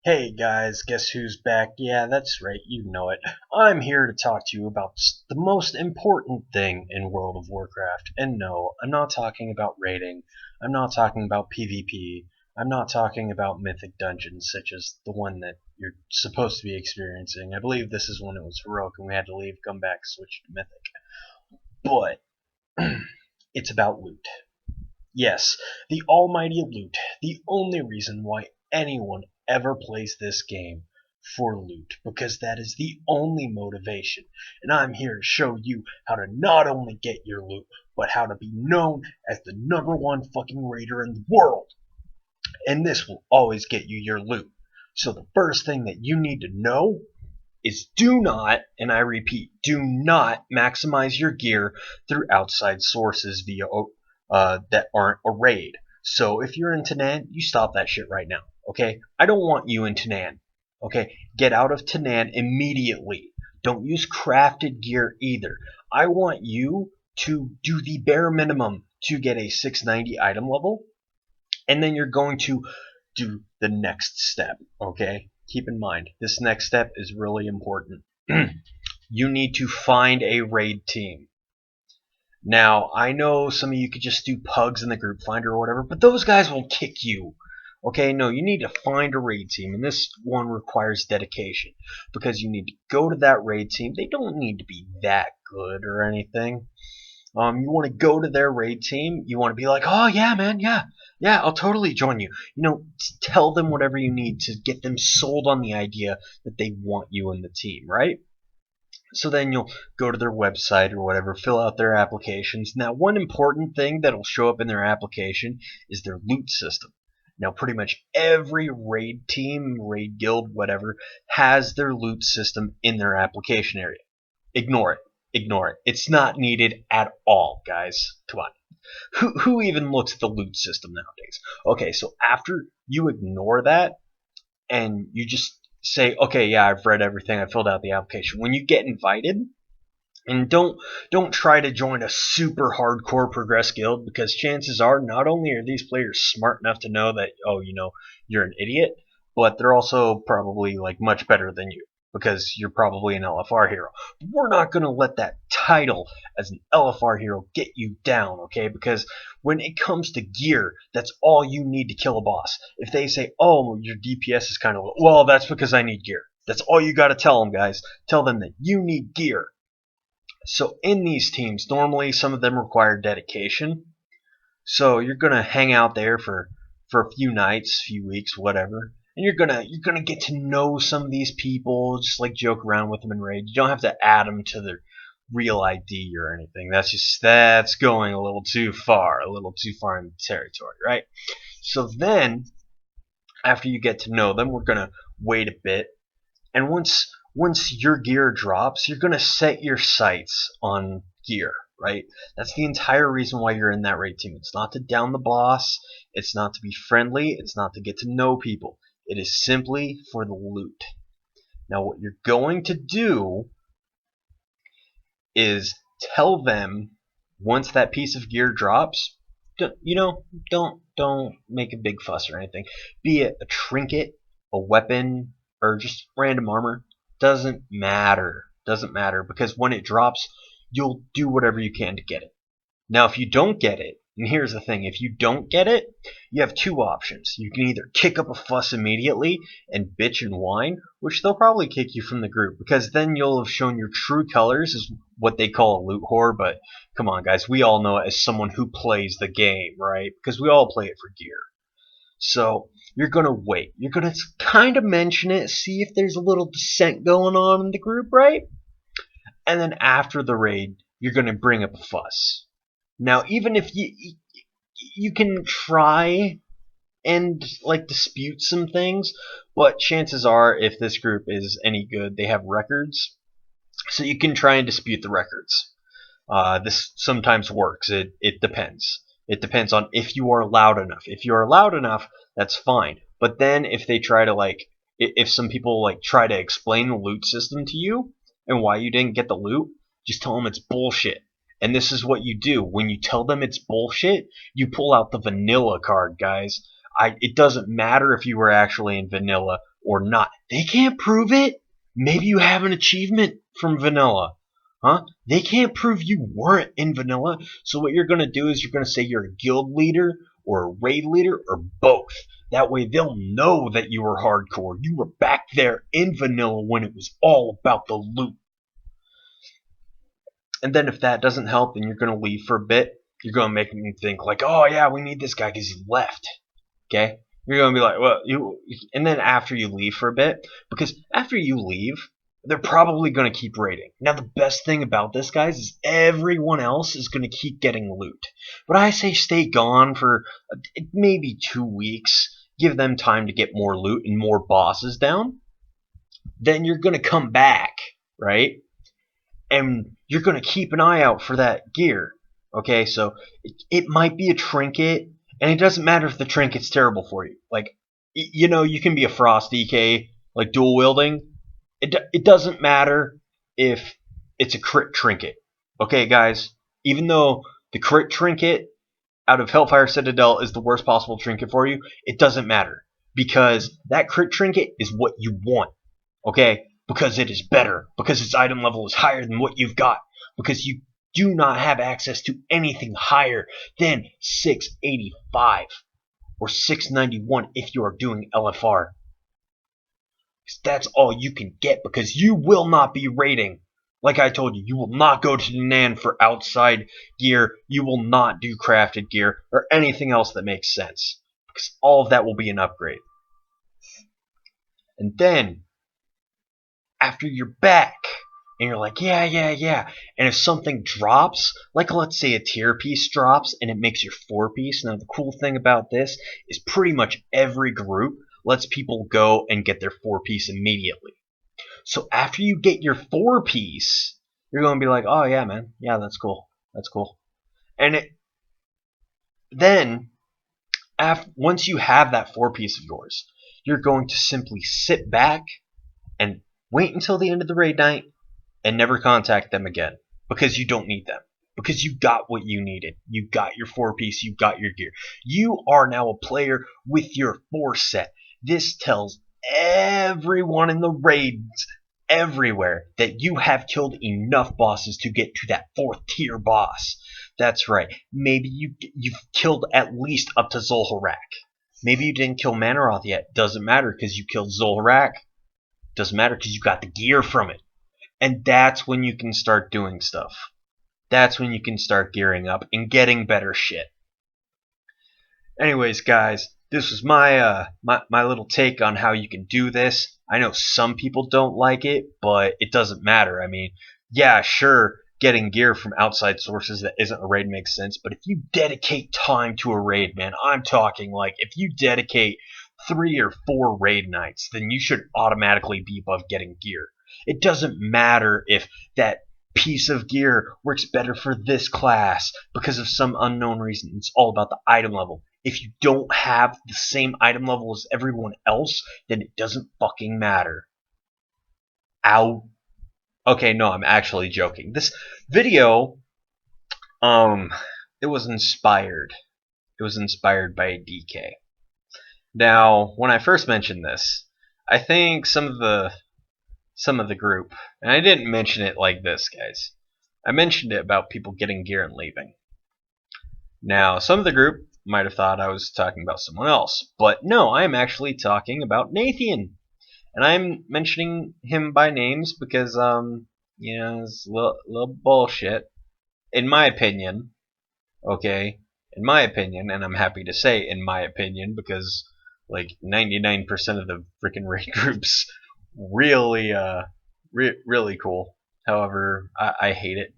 Hey guys, guess who's back? Yeah, that's right, you know it. I'm here to talk to you about the most important thing in World of Warcraft. And no, I'm not talking about raiding. I'm not talking about PvP. I'm not talking about mythic dungeons such as the one that you're supposed to be experiencing. I believe this is when it was heroic and we had to leave, come back, switch to mythic. But it's about loot. Yes, the almighty loot, the only reason why anyone ever plays this game for loot, because that is the only motivation. And I'm here to show you how to not only get your loot, but how to be known as the number one fucking raider in the world. And this will always get you your loot. So the first thing that you need to know is do not, and I repeat, do not maximize your gear through outside sources via that aren't a raid. So if you're in Tanan, you stop that shit right now. Okay? I don't want you in Tanan. Okay? Get out of Tanan immediately. Don't use crafted gear either. I want you to do the bare minimum to get a 690 item level, and then you're going to do the next step. Okay? Keep in mind, this next step is really important. You need to find a raid team. Now, I know some of you could just do pugs in the group finder or whatever, but those guys will kick you. Okay, no, you need to find a raid team, and this one requires dedication because you need to go to that raid team. They don't need to be that good or anything. You want to go to their raid team. You want to be like, oh yeah, man, yeah, I'll totally join you. Tell them whatever you need to get them sold on the idea that they want you in the team, right? So then you'll go to their website or whatever, fill out their applications. Now, one important thing that'll show up in their application is their loot system. Now, pretty much every raid team, raid guild, whatever, has their loot system in their application area. Ignore it. Ignore it. It's not needed at all, guys. Come on. Who even looks at the loot system nowadays? Okay, so after you ignore that and you just say, okay, yeah, I've read everything, I filled out the application. When you get invited, and don't try to join a super hardcore progress guild, because chances are not only are these players smart enough to know that, oh, you're an idiot, but they're also probably like much better than you because you're probably an LFR hero. But we're not going to let that title as an LFR hero get you down, okay? Because when it comes to gear, that's all you need to kill a boss. If they say, oh, your DPS is kind of low, well, that's because I need gear. That's all you got to tell them, guys. Tell them that you need gear. So in these teams, normally some of them require dedication. So you're gonna hang out there for a few nights, few weeks, whatever, and you're gonna get to know some of these people, just like joke around with them in raid. You don't have to add them to their real ID or anything. That's going a little too far in the territory, right? So then, after you get to know them, we're gonna wait a bit, and once your gear drops, you're going to set your sights on gear, right? That's the entire reason why you're in that raid team. It's not to down the boss, it's not to be friendly, it's not to get to know people. It is simply for the loot. Now what you're going to do is tell them once that piece of gear drops, don't make a big fuss or anything. Be it a trinket, a weapon, or just random armor, doesn't matter. Doesn't matter, because when it drops, you'll do whatever you can to get it. Now, if you don't get it, and here's the thing, if you don't get it, you have two options. You can either kick up a fuss immediately and bitch and whine, which they'll probably kick you from the group, because then you'll have shown your true colors, is what they call a loot whore. But come on, guys, we all know it as someone who plays the game, right? Because we all play it for gear. So you're going to wait. You're going to kind of mention it, see if there's a little dissent going on in the group, right? And then after the raid, you're going to bring up a fuss. Now, even if you can try and like dispute some things, but chances are, if this group is any good, they have records, so you can try and dispute the records. This sometimes works. It depends. It depends on if you are loud enough. If you are loud enough, that's fine. But then if they try to if some people try to explain the loot system to you and why you didn't get the loot, just tell them it's bullshit. And this is what you do. When you tell them it's bullshit, you pull out the vanilla card, guys. It doesn't matter if you were actually in vanilla. or not. They can't prove it. Maybe you have an achievement from vanilla. Huh? They can't prove you weren't in vanilla. So what you're going to do is you're going to say you're a guild leader or a raid leader or both. That way they'll know that you were hardcore. You were back there in vanilla when it was all about the loot. And then if that doesn't help, then you're going to leave for a bit. You're going to make them think like, oh yeah, we need this guy because he left. Okay? You're going to be like, well, and then after you leave for a bit, because after you leave, they're probably going to keep raiding. Now, the best thing about this, guys, is everyone else is going to keep getting loot. But I say stay gone for maybe 2 weeks. Give them time to get more loot and more bosses down. Then you're going to come back, right? And you're going to keep an eye out for that gear. Okay, so it might be a trinket, and it doesn't matter if the trinket's terrible for you. Like, you know, you can be a Frost DK, like dual wielding. It doesn't matter if it's a crit trinket. Okay, guys? Even though the crit trinket out of Hellfire Citadel is the worst possible trinket for you, it doesn't matter. Because that crit trinket is what you want. Okay? Because it is better. Because its item level is higher than what you've got. Because you do not have access to anything higher than 685 or 691 if you are doing LFR. That's all you can get because you will not be raiding. Like I told you, you will not go to Nan for outside gear. You will not do crafted gear or anything else that makes sense. Because all of that will be an upgrade. And then, after you're back, and you're like, yeah. And if something drops, like let's say a tier piece drops and it makes your 4-piece. Now the cool thing about this is pretty much every group lets people go and get their 4-piece immediately. So after you get your 4-piece, you're going to be like, oh yeah, man. Yeah, that's cool. That's cool. And then, once you have that 4-piece of yours, you're going to simply sit back and wait until the end of the raid night and never contact them again because you don't need them. Because you got what you needed. You got your 4-piece, you got your gear. You are now a player with your 4 set. This tells everyone in the raids everywhere that you have killed enough bosses to get to that 4th tier boss. That's right. Maybe you've killed at least up to Zul'Harak. Maybe you didn't kill Manaroth yet. Doesn't matter because you killed Zul'Harak. Doesn't matter because you got the gear from it. And that's when you can start doing stuff. That's when you can start gearing up and getting better shit. Anyways, guys, this was my little take on how you can do this. I know some people don't like it, but it doesn't matter. I mean, yeah, sure, getting gear from outside sources that isn't a raid makes sense, but if you dedicate time to a raid, man, I'm talking like if you dedicate 3 or 4 raid nights, then you should automatically be above getting gear. It doesn't matter if that piece of gear works better for this class because of some unknown reason. It's all about the item level. If you don't have the same item level as everyone else, then it doesn't fucking matter. Ow. Okay, no, I'm actually joking. This video, it was inspired. It was inspired by a DK. Now, when I first mentioned this, I think some of the group, and I didn't mention it like this, guys. I mentioned it about people getting gear and leaving. Now, some of the group might have thought I was talking about someone else, but no, I am actually talking about Nathan. And I'm mentioning him by names because, it's a little bullshit. In my opinion, okay? In my opinion, and I'm happy to say in my opinion because, like, 99% of the freaking raid groups really, really cool. However, I hate it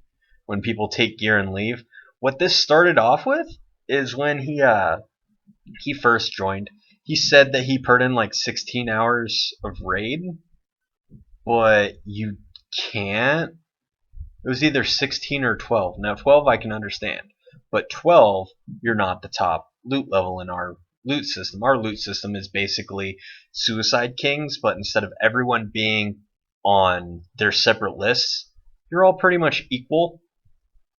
when people take gear and leave. What this started off with is when he first joined. He said that he put in like 16 hours of raid, but you can't. It was either 16 or 12. Now 12 I can understand, but 12 you're not the top loot level in our loot system. Our loot system is basically Suicide Kings, but instead of everyone being on their separate lists, you're all pretty much equal.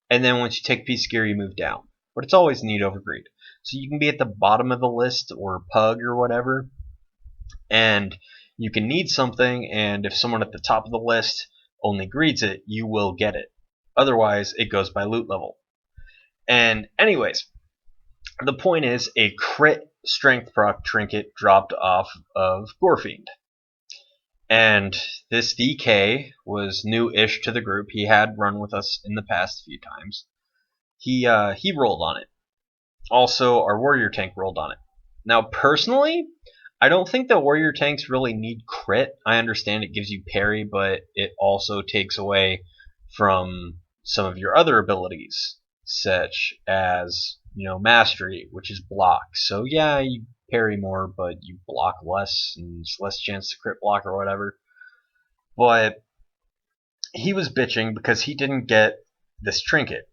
And then once you take a piece of gear, you move down. But it's always need over greed. So you can be at the bottom of the list or pug or whatever. And you can need something, and if someone at the top of the list only greets it, you will get it. Otherwise, it goes by loot level. And anyways, the point is, a crit strength proc trinket dropped off of Gorefiend. And this DK was new-ish to the group. He had run with us in the past a few times. He rolled on it. Also, our warrior tank rolled on it. Now, personally, I don't think that warrior tanks really need crit. I understand it gives you parry, but it also takes away from some of your other abilities, such as, mastery, which is block. So yeah, you parry more, but you block less, and it's less chance to crit block or whatever. But he was bitching because he didn't get this trinket,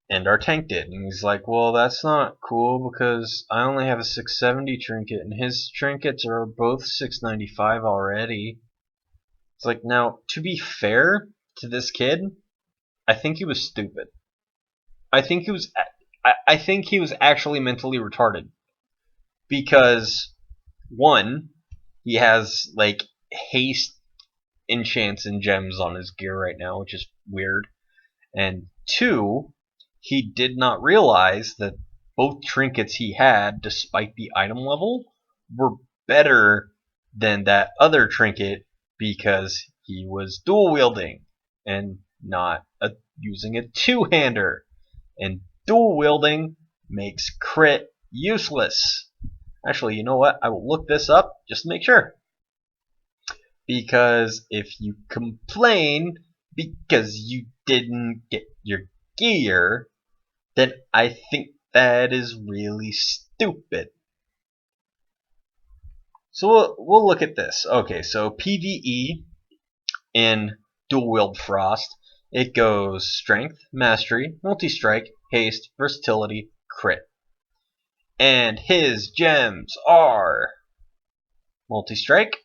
and our tank did. And he's like, well, that's not cool because I only have a 670 trinket, and his trinkets are both 695 already. It's like, now, to be fair to this kid, I think he was stupid. I think he was actually mentally retarded. Because, one, he has, haste enchants and gems on his gear right now, which is weird. And two, he did not realize that both trinkets he had, despite the item level, were better than that other trinket because he was dual wielding and not using a two-hander. And dual wielding makes crit useless. Actually, you know what? I will look this up just to make sure. Because if you complain because you didn't get your gear, then I think that is really stupid. So we'll look at this. Okay, so PvE in Dual Wield Frost, it goes Strength, Mastery, Multi-Strike, Haste, Versatility, Crit. And his gems are Multi-Strike,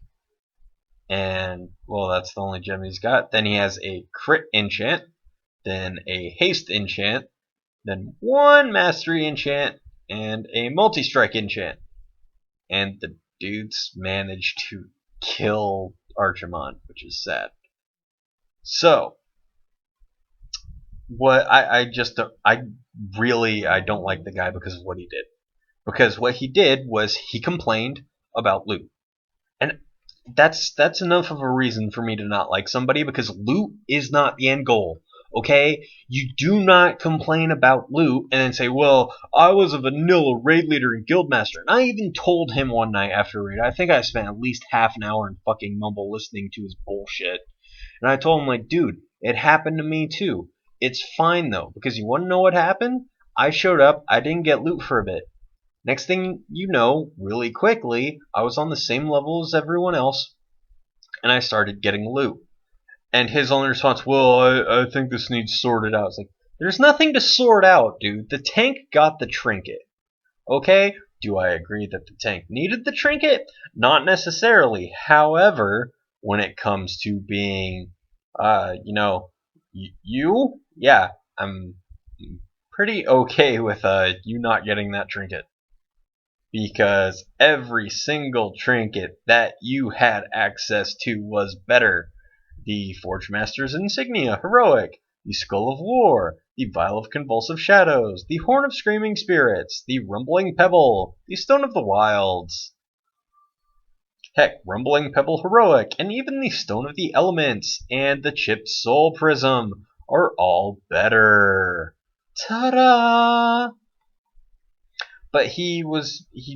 and, well, that's the only gem he's got. Then he has a Crit enchant, then a Haste enchant, then one Mastery enchant, and a Multi-Strike enchant. And the dudes managed to kill Archimon, which is sad. So, what I don't like the guy because of what he did. Because what he did was he complained about loot. And that's enough of a reason for me to not like somebody, because loot is not the end goal. Okay? You do not complain about loot and then say, well, I was a vanilla raid leader and guildmaster. And I even told him one night after raid, I think I spent at least half an hour in fucking mumble listening to his bullshit. And I told him, like, dude, it happened to me too. It's fine though, because you want to know what happened? I showed up, I didn't get loot for a bit. Next thing you know, really quickly, I was on the same level as everyone else, and I started getting loot. And his only response, well, I think this needs sorted out. It's like, there's nothing to sort out, dude. The tank got the trinket. Okay? Do I agree that the tank needed the trinket? Not necessarily. However, when it comes to being, yeah, I'm pretty okay with you not getting that trinket. Because every single trinket that you had access to was better. The Forgemaster's Insignia, Heroic, the Skull of War, the Vial of Convulsive Shadows, the Horn of Screaming Spirits, the Rumbling Pebble, the Stone of the Wilds. Heck, Rumbling Pebble Heroic, and even the Stone of the Elements, and the Chipped Soul Prism are all better. Ta-da! But he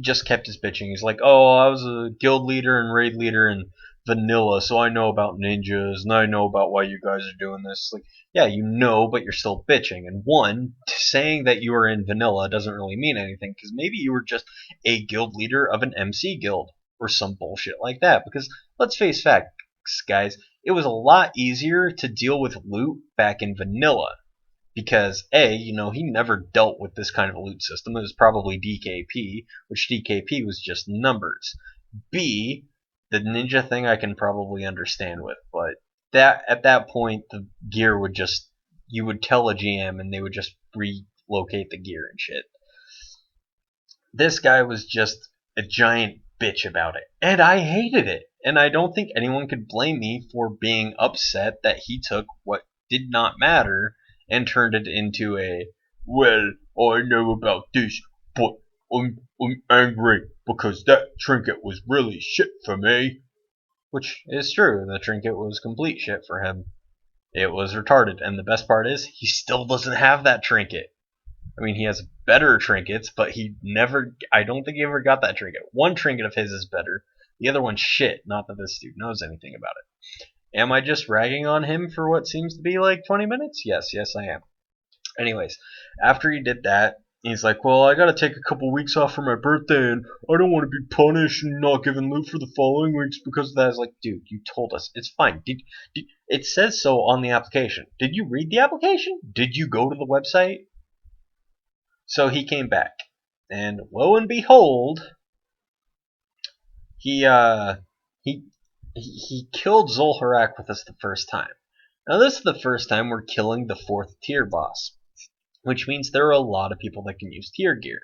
just kept his bitching. He's like, oh, I was a guild leader and raid leader and vanilla, so I know about ninjas, and I know about why you guys are doing this. Like, yeah, you know, but you're still bitching. And one, saying that you were in vanilla doesn't really mean anything, because maybe you were just a guild leader of an MC guild, or some bullshit like that. Because, let's face facts, guys, it was a lot easier to deal with loot back in vanilla. Because A, he never dealt with this kind of a loot system. It was probably DKP, which DKP was just numbers. B, the ninja thing I can probably understand with, but at that point the gear would just, you would tell a GM and they would just relocate the gear and shit. This guy was just a giant bitch about it. And I hated it. And I don't think anyone could blame me for being upset that he took what did not matter and turned it into a, well, I know about this, but I'm angry because that trinket was really shit for me. Which is true, the trinket was complete shit for him. It was retarded, and the best part is, he still doesn't have that trinket. I mean, he has better trinkets, but I don't think he ever got that trinket. One trinket of his is better, the other one's shit, not that this dude knows anything about it. Am I just ragging on him for what seems to be like 20 minutes? Yes, I am. Anyways, after he did that, he's like, well, I gotta take a couple weeks off for my birthday, and I don't want to be punished and not given loot for the following weeks because of that. I was like, dude, you told us. It's fine. It says so on the application. Did you read the application? Did you go to the website? So he came back, and lo and behold, he killed Zolharak with us the first time. Now this is the first time we're killing the 4th tier boss, which means there are a lot of people that can use tier gear.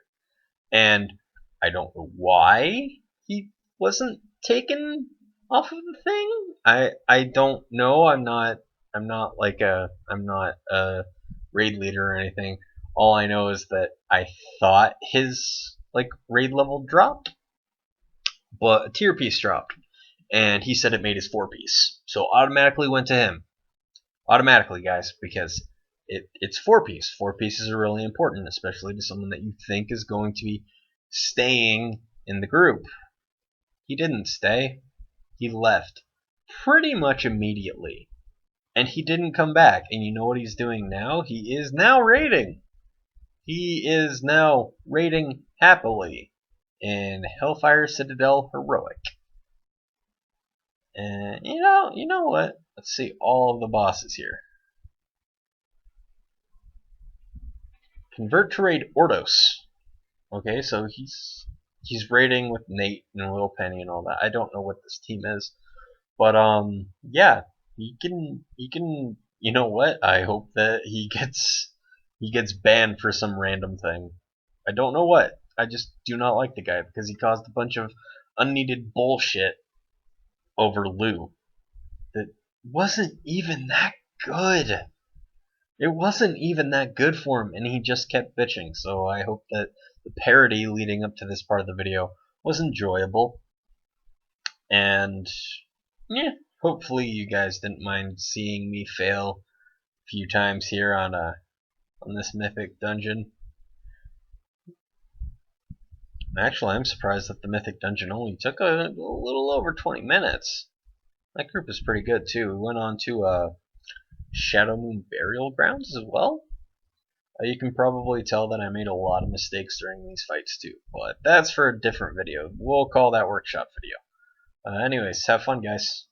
And I don't know why he wasn't taken off of the thing. I don't know. I'm not a raid leader or anything. All I know is that I thought his raid level dropped, but a tier piece dropped, and he said it made his 4-piece. So automatically went to him. Automatically, guys, because it's 4-piece. 4-pieces are really important, especially to someone that you think is going to be staying in the group. He didn't stay. He left pretty much immediately. And he didn't come back. And you know what he's doing now? He is now raiding. He is now raiding happily in Hellfire Citadel Heroic. And you know what? Let's see all of the bosses here. Convert to raid Ordos. Okay, so he's raiding with Nate and Lil Penny and all that. I don't know what this team is, but yeah, he can. You know what? I hope that he gets banned for some random thing. I don't know what. I just do not like the guy because he caused a bunch of unneeded bullshit over Lou that wasn't even that good. It wasn't even that good for him, and he just kept bitching. So I hope that the parody leading up to this part of the video was enjoyable. And yeah, hopefully you guys didn't mind seeing me fail a few times here on this mythic dungeon. Actually, I'm surprised that the mythic dungeon only took a little over 20 minutes. That group is pretty good too. We went on to Shadow Moon Burial Grounds as well. You can probably tell that I made a lot of mistakes during these fights too, but that's for a different video. We'll call that workshop video. Anyways, have fun, guys.